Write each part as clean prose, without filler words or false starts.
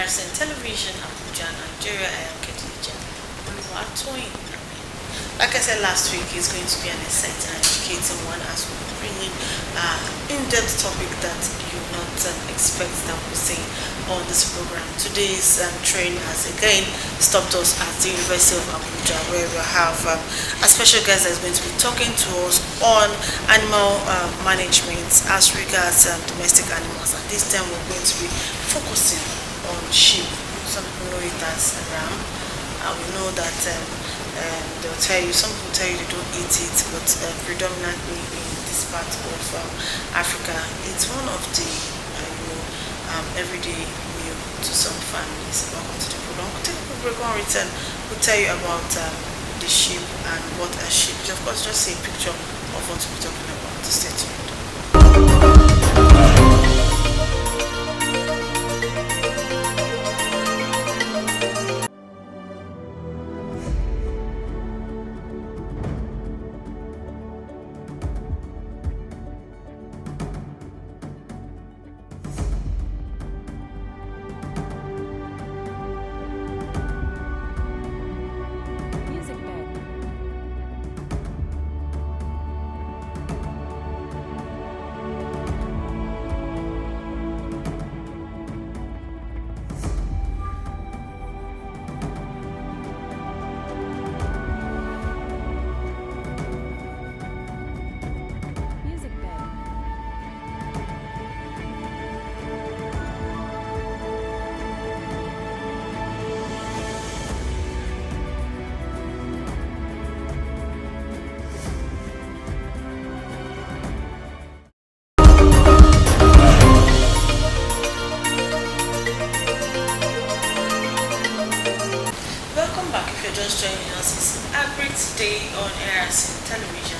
ARSN Television, Abuja, Nigeria. I am Kedija. Like I said last week, it's going to be an exciting and educating one as we bring in in-depth topic that you not expect that we'll see on this program. Today's train has again stopped us at the University of Abuja, where we have a special guest that's going to be talking to us on animal management as regards domestic animals. And this time we're going to be focusing on sheep. Some people know it as ram. We know that they'll tell you, some people tell you they don't eat it, but predominantly in this part of Africa, it's one of the everyday meal to some families. Welcome to the program. We'll take a break. On return, we'll tell you about the sheep and what a sheep is. Of course, just see a picture of what we're talking about. Stay tuned. Just joining us, it's Agric today on ARSN Television.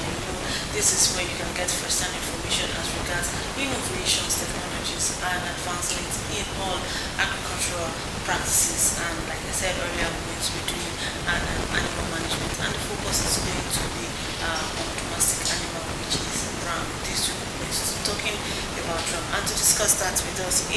This is where you can get first-hand information as regards innovations, technologies, and advancements in all agricultural practices. And like I said earlier, we're going to be doing animal management, and the focus is going to be on domestic animal, which is ram. This week we're going to be talking about ram, and to discuss that with us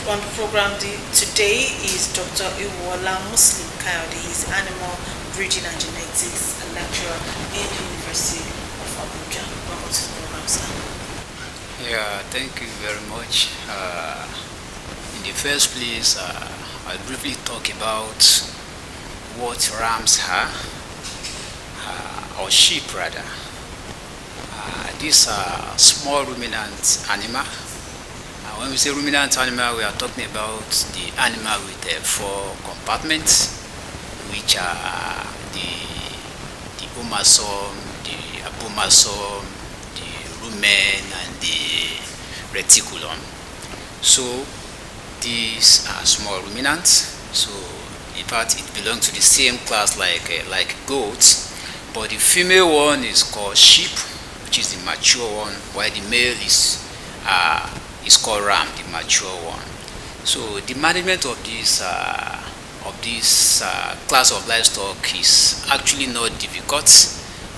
on the program today is Dr. Iwola Muslim Kayode. He's animal breeding and genetics lecturer in the University of Abuja. Welcome to the program, sir. Yeah, thank you very much. In the first place, I'll briefly talk about what rams are, or sheep rather. These are small ruminant animal. When we say ruminant animal, we are talking about the animal with 4 compartments, which are the omasum, the abomasum, the rumen, and the reticulum. So these are small ruminants. So in fact, it belongs to the same class like goats, but the female one is called sheep, which is the mature one, while the male is called ram, the mature one. So the management of this class of livestock is actually not difficult.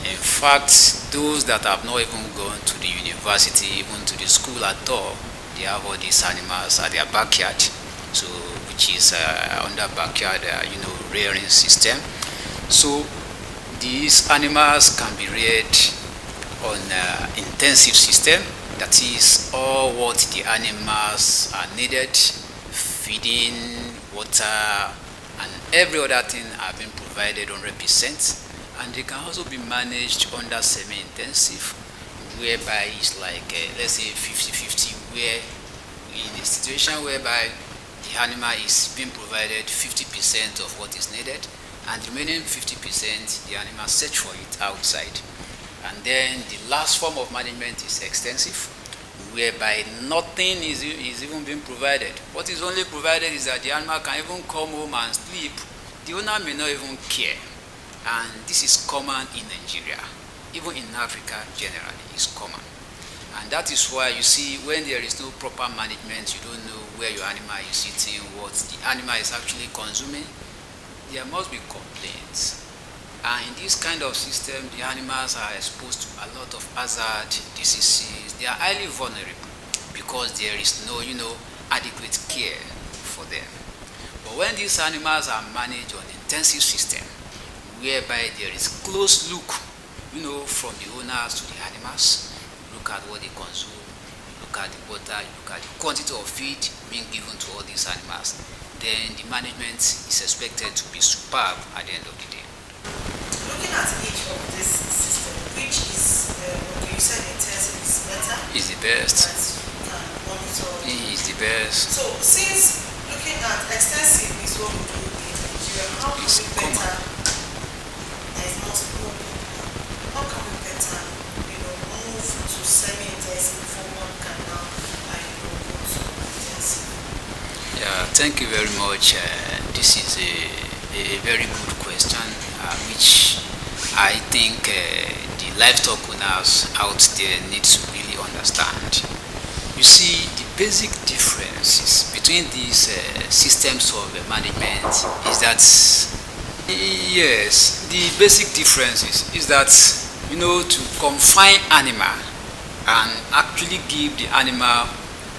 In fact, those that have not even gone to the university, even to the school at all, they have all these animals at their backyard. So which is under backyard rearing system. So these animals can be reared on intensive system. That is all what the animals are needed, feeding, water, and every other thing have been provided 100%. And they can also be managed under semi-intensive, whereby it's like, let's say 50-50, where in a situation whereby the animal is being provided 50% of what is needed, and the remaining 50% the animal search for it outside. And then the last form of management is extensive, whereby nothing is even being provided. What is only provided is that the animal can even come home and sleep. The owner may not even care. And this is common in Nigeria. Even in Africa generally, it's common. And that is why you see when there is no proper management, you don't know where your animal is eating, what the animal is actually consuming, there must be complaints. And in this kind of system, the animals are exposed to a lot of hazard, diseases. They are highly vulnerable because there is no, adequate care for for them. But when these animals are managed on intensive system, whereby there is close look, from the owners to the animals, you look at what they consume, you look at the water, you look at the quantity of feed being given to all these animals, then the management is expected to be superb at the end of the day. Looking at each of this system, which is, you said intensive is better? Is the best. That you can monitor. Is the best. So since looking at extensive is what we do in Nigeria, how can we better? There is more people. How can we better, move to semi-intensive before one can now, go to intensive? Yeah, thank you very much. This is a very good question, which I think the livestock owners out there need to really understand. You see, the basic differences between these systems of management is that, yes, the basic differences is that, to confine animal and actually give the animal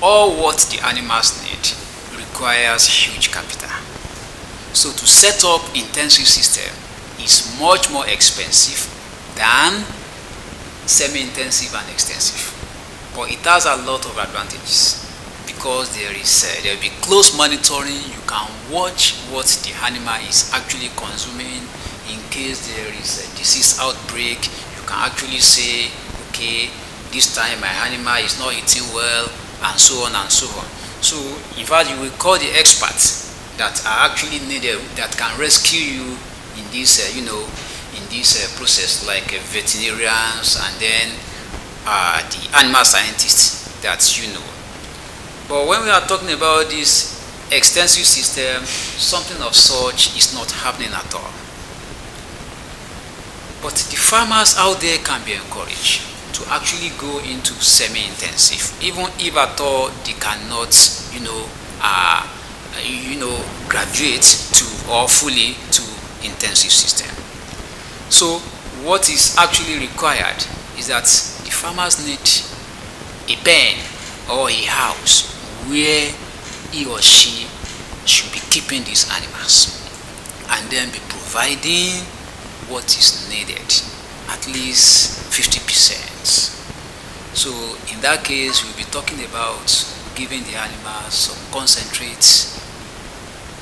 all what the animals need requires huge capital. So to set up intensive system is much more expensive than semi-intensive and extensive. But it has a lot of advantages because there will be close monitoring. You can watch what the animal is actually consuming. In case there is a disease outbreak, you can actually say, okay, this time my animal is not eating well, and so on and so on. So in fact, you will call the experts that are actually needed that can rescue you in this process, like veterinarians and then the animal scientists that But when we are talking about this extensive system, something of such is not happening at all. But the farmers out there can be encouraged to actually go into semi-intensive, even if at all they cannot, graduate to or fully to intensive system. So what is actually required is that the farmers need a pen or a house where he or she should be keeping these animals and then be providing what is needed, at least 50%. So in that case, we'll be talking about giving the animals some concentrates,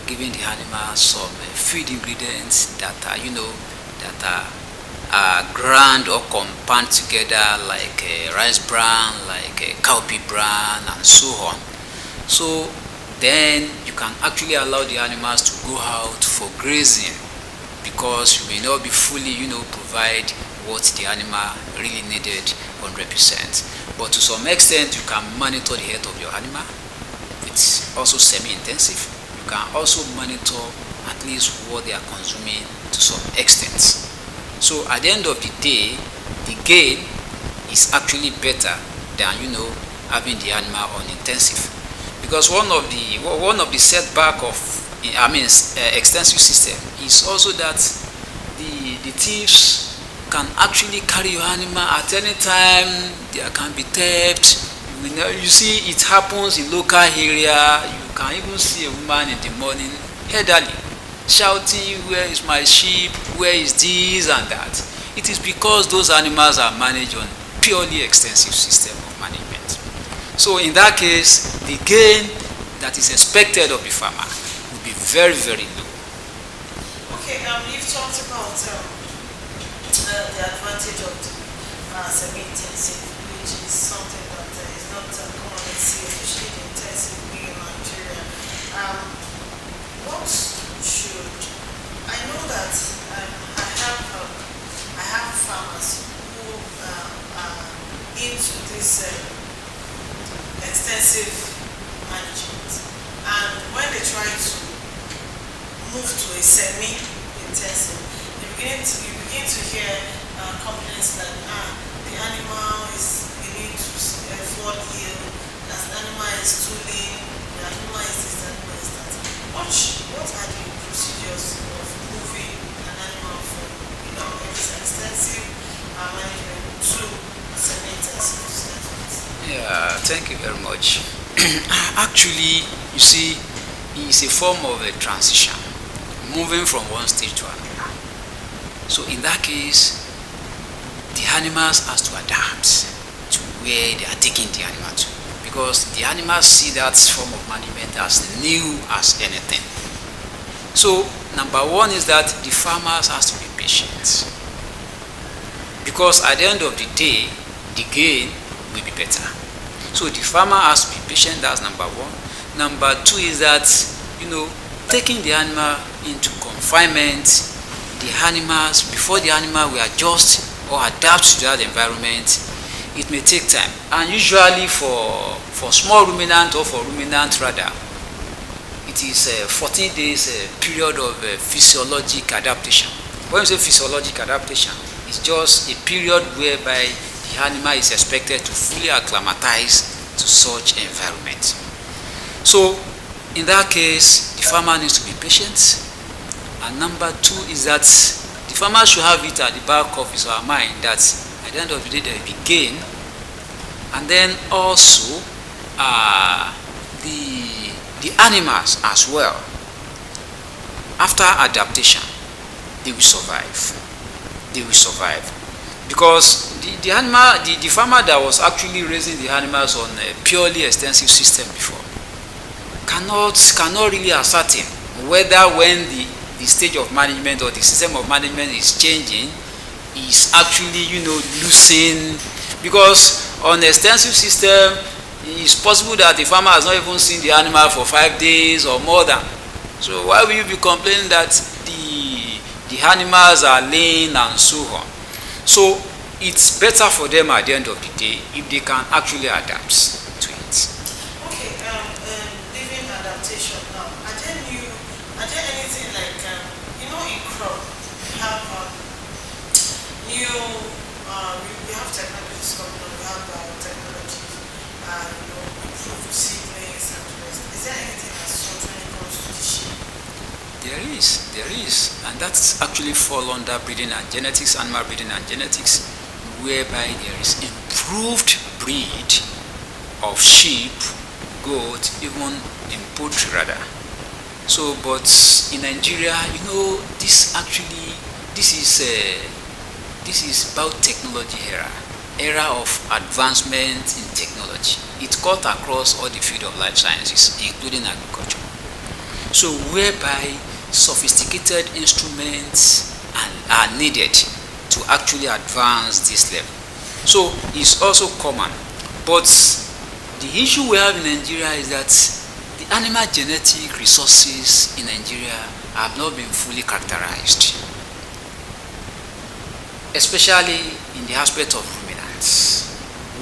giving the animals some feed ingredients that are ground or compound together, like rice bran, like cowpea bran, and so on. So then you can actually allow the animals to go out for grazing, because you may not be fully provide what the animal really needed 100%. But to some extent, you can monitor the health of your animal. It's also semi-intensive. You can also monitor at least what they are consuming to some extent. So at the end of the day, the gain is actually better than having the animal on intensive, because one of the setback of extensive system is also that the thieves can actually carry your animal at any time. There can be theft. You see, it happens in local area. You can even see a woman in the morning, elderly, shouting, "Where is my sheep? Where is this and that?" It is because those animals are managed on purely extensive system of management. So in that case, the gain that is expected of the farmer will be very, very low. Okay, you've talked about the advantage of the semi-intensive, which is something that is not commonly seen, especially the intensive being in Nigeria. What should I know that I have farmers who are into this extensive management, and when they try to move to a semi-intensive, you begin to hear complaints that the animal is beginning to fall ill, that the animal is too lean, the animal is this, the animal is that. What are the procedures of moving an animal from extensive management to semi-intensive settlement? Yeah, thank you very much. Actually, you see, is a form of a transition, moving from one stage to another. So in that case, the animals has to adapt to where they are taking the animal to, because the animals see that form of management as new as anything. So number one is that the farmers has to be patient, because at the end of the day, the gain will be better. So the farmer has to be patient. That's number one. Number two is that, taking the animal into confinement, the animals, before the animal will adjust or adapt to that environment, it may take time. And usually for small ruminant, or for ruminant rather, it is a 14 days period of physiologic adaptation. When we say physiologic adaptation, it's just a period whereby the animal is expected to fully acclimatize to such environment. So in that case, the farmer needs to be patient. And number two is that the farmer should have it at the back of his or her mind that at the end of the day there will be gain. And then also the animals as well, after adaptation, they will survive. They will survive, because the farmer that was actually raising the animals on a purely extensive system before cannot really ascertain whether when the stage of management or the system of management is changing, is actually losing, because on an extensive system it's possible that the farmer has not even seen the animal for 5 days or more than. So why will you be complaining that the animals are laying and so on? So it's better for them at the end of the day if they can actually adapt to it. Okay, living adaptation now. Are there anything like in crop we have we have technologies coming on, we have technology, improved seedlings and the rest. Is there anything that's short when it comes to the sheep? There is, and that's actually fall under breeding and genetics, animal breeding and genetics, whereby there is improved breed of sheep, goat, even in poultry rather. So, but in Nigeria, this is about technology era of advancement in technology. It cut across all the field of life sciences, including agriculture. So whereby sophisticated instruments are needed to actually advance this level. So it's also common. But the issue we have in Nigeria is that the animal genetic resources in Nigeria have not been fully characterized, especially in the aspect of ruminants.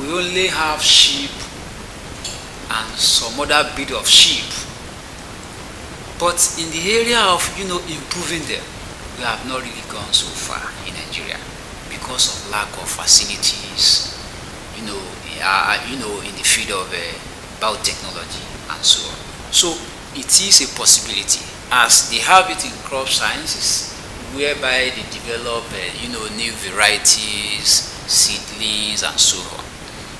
We only have sheep and some other breed of sheep, but in the area of improving them, we have not really gone so far in Nigeria because of lack of facilities, in the field of biotechnology and so on. So it is a possibility, as they have it in crop sciences, whereby they develop new varieties, seedlings and so on.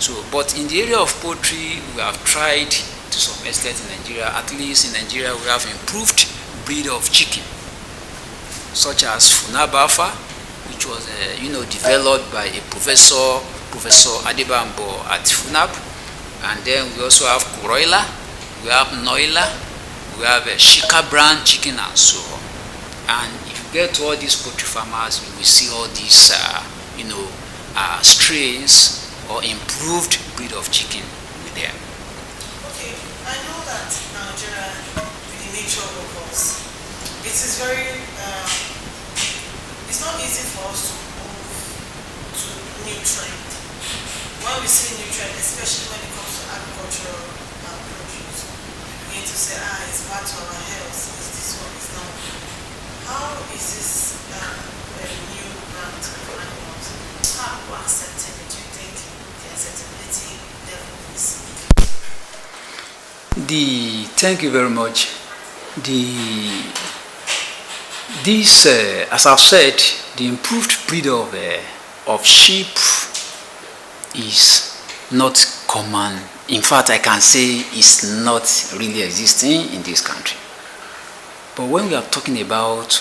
So, but in the area of poultry, we have tried to some extent in Nigeria. At least in Nigeria, we have improved breed of chicken, such as Funab Alpha, which was developed by a Professor Adebambo at Funab. And then we also have Kuroila, we have Noila, we have Shika brand chicken and so on. And if you get to all these poultry farmers, you will see all these strains or improved breed of chicken with them. Okay, I know that Nigeria, with the nature of us, it is very, it's not easy for us to move to new trend. When we see new trend, especially when it comes to agricultural produce, we begin to say, it's bad to our health, is this one, is that one. How is this a new brand of animals? How are we accepting it? Do you think the acceptability level is? Thank you very much. As I've said, the improved breed of sheep is not common. In fact, I can say it's not really existing in this country. But when we are talking about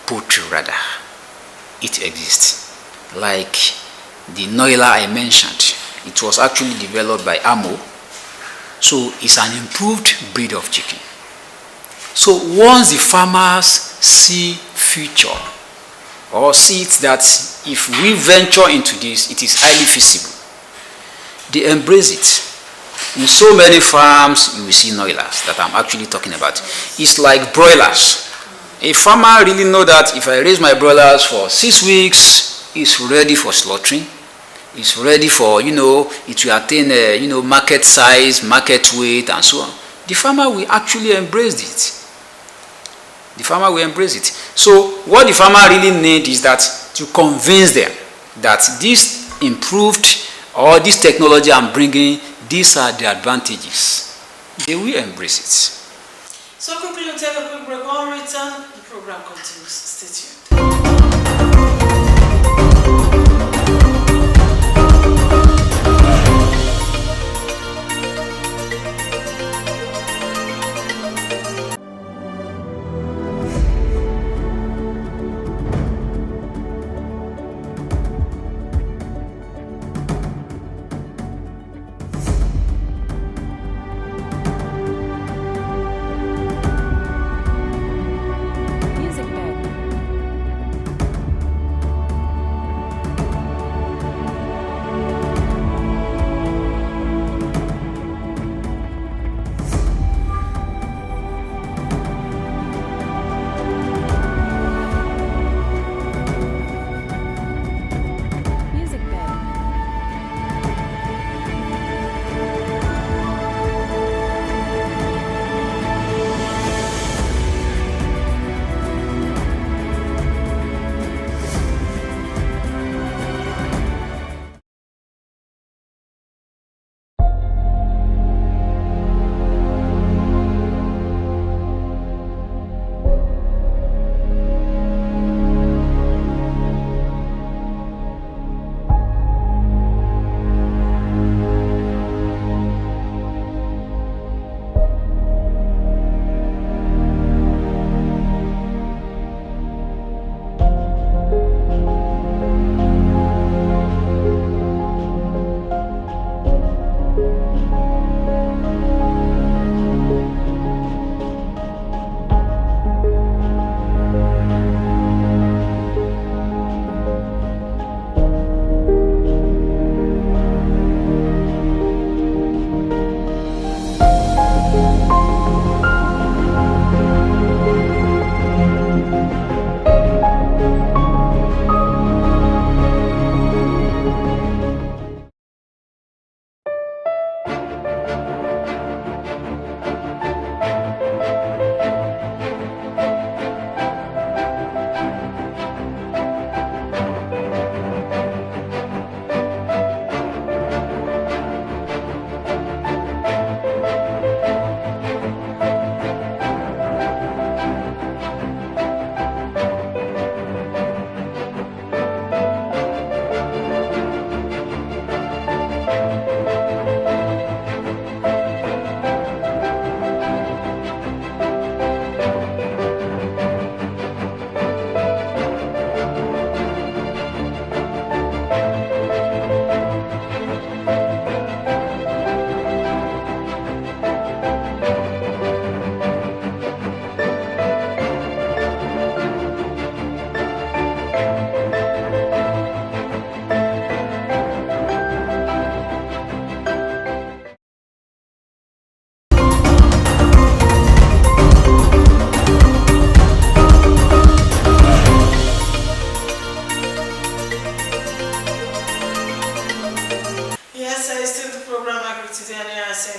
poultry rather, it exists. Like the Noila I mentioned, it was actually developed by Amo. So it's an improved breed of chicken. So once the farmers see future or see it that if we venture into this, it is highly feasible, they embrace it. In so many farms, you will see Noilas that I'm actually talking about. It's like broilers. A farmer really know that if I raise my broilers for 6 weeks, it's ready for slaughtering. It's ready for, it will attain, market size, market weight, and so on. The farmer will actually embrace it. The farmer will embrace it. So what the farmer really needs is that to convince them that this improved or this technology I'm bringing, these are the advantages. They will embrace it. So quickly we'll take a quick break. On return, the program continues. Stay tuned.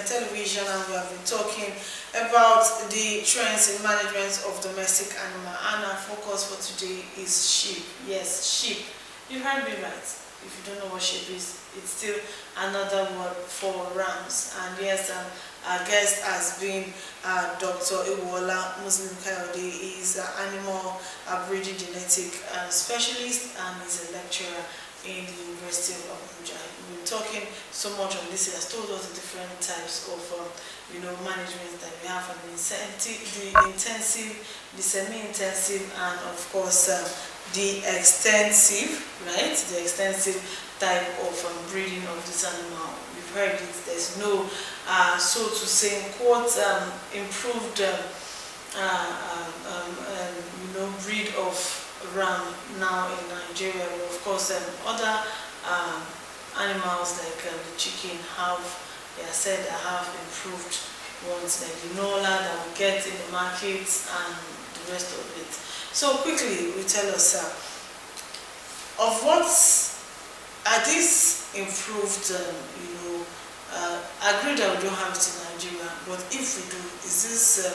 television, and we have been talking about the trends in management of domestic animal, and our focus for today is sheep. Yes, sheep. You heard me right. If you don't know what sheep is, it's still another word for rams. And yes, our guest has been Dr. Iwola Muslim Kayode. He is an animal breeding genetic specialist and is a lecturer in the University of Abuja. We've been talking so much on this. He has told us the different types of management that we have, and the intensive, the semi-intensive, and of course the extensive, right? The extensive type of breeding of this animal. We've heard it. There's no, so to say, in quotes, improved, breed of ram now in Nigeria. But of course, other animals like the chicken have, they are said, that have improved ones like the Nola that we get in the markets and the rest of it. So quickly, we tell us of what are these improved, I agree that we don't have it in Nigeria, but if we do, is this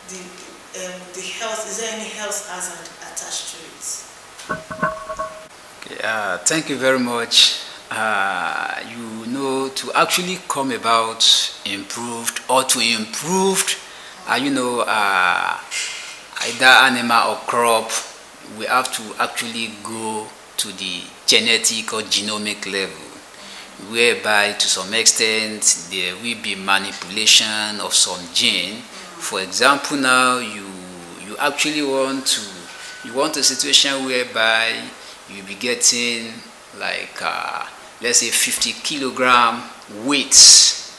the health, is there any health hazard attached to it? Yeah, thank you very much. To actually come about improved or to improved, either animal or crop, we have to actually go to the genetic or genomic level, whereby to some extent there will be manipulation of some gene. For example, now you actually want a situation whereby you'll be getting like let's say 50 kilogram weights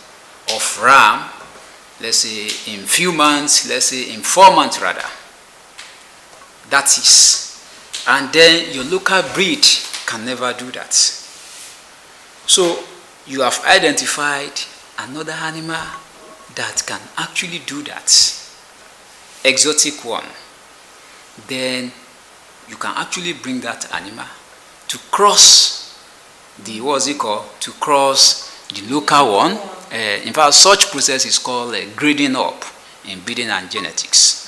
of ram, let's say in few months, let's say in 4 months rather. That is, and then your local breed can never do that. So you have identified another animal that can actually do that, exotic one. Then you can actually bring that animal to cross the, to cross the local one. In fact, such process is called grading up in breeding and genetics.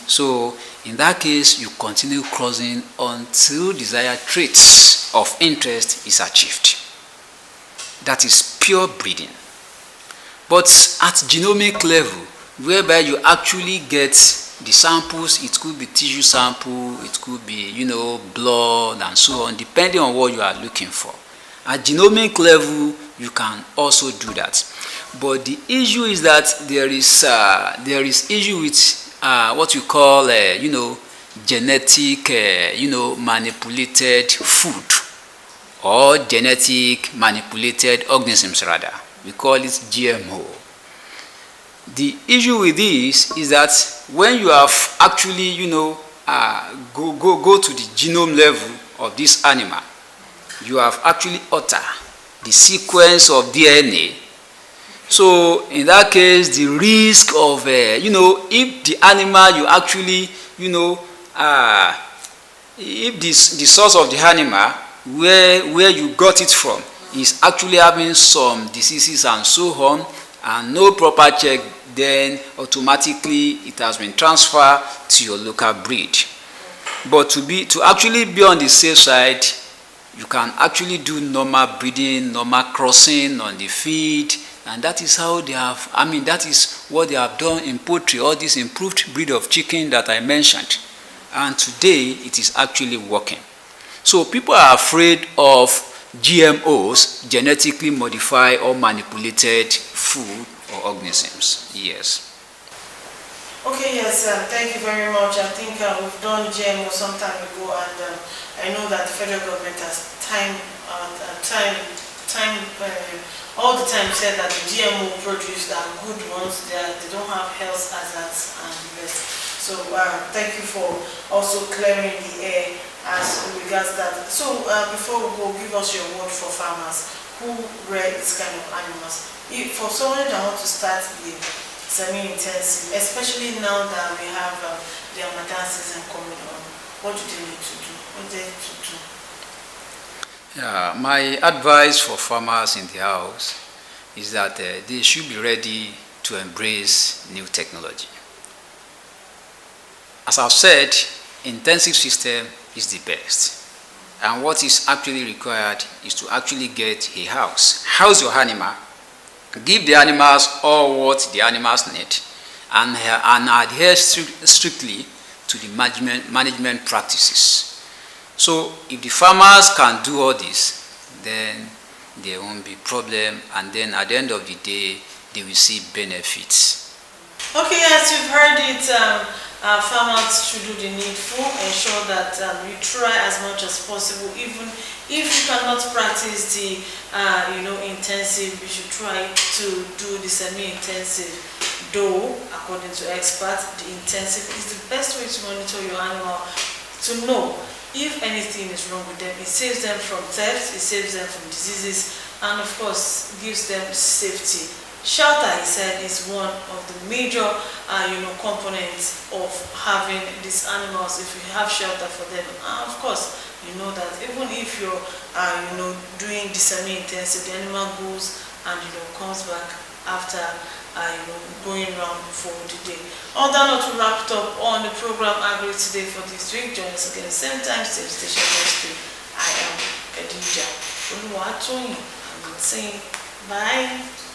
So in that case, you continue crossing until desired traits of interest is achieved. That is pure breeding. But at genomic level, whereby you actually get the samples, it could be tissue sample, it could be, blood and so on, depending on what you are looking for. At genomic level, you can also do that. But the issue is that there is issue with what we call, genetic, manipulated food, or genetic manipulated organisms rather. We call it GMO. The issue with this is that when you have actually, go to the genome level of this animal, you have actually altered the sequence of DNA. So in that case, the risk of, if the animal you actually, if the source of the animal, where you got it from, is actually having some diseases and so on, and no proper check, then automatically it has been transferred to your local breed. But to actually be on the safe side, you can actually do normal breeding, normal crossing on the feed, and that is how they have, that is what they have done in poultry, all this improved breed of chicken that I mentioned. And today it is actually working. So people are afraid of GMOs, genetically modified or manipulated food or organisms. Yes. Okay, yes, thank you very much. I think we've done GMO some time ago, and I know that the federal government has all the time said that the GMO produce are good ones, they don't have health hazards and the rest. So thank you for also clearing the air as regards that. So before we go, give us your word for farmers who rear this kind of animals. For someone that wants to start the semi-intensive, especially now that we have the Ramadan season coming on, what do they need to do? What do they need to do? Yeah, my advice for farmers in the house is that they should be ready to embrace new technology. As I've said, intensive system is the best. And what is actually required is to actually get a house. House your animal, give the animals all what the animals need, and adhere strictly to the management practices. So if the farmers can do all this, then there won't be problem, and then at the end of the day they will see benefits. Okay, as you've heard it, farmers should do the needful, ensure that you try as much as possible. Even if you cannot practice the intensive, you should try to do the semi-intensive. Though, according to experts, the intensive is the best way to monitor your animal, to know if anything is wrong with them. It saves them from theft, it saves them from diseases, and of course gives them safety. Shelter, he said, is one of the major components of having these animals. If you have shelter for them, of course you know that even if you're doing the semi-intensive, the animal goes and comes back after going around for the day. On that note, we wrapped up on the program Agric today for this week. Join us again same time, same station next week. I am Khadija Oluwatoyin. I'm saying bye.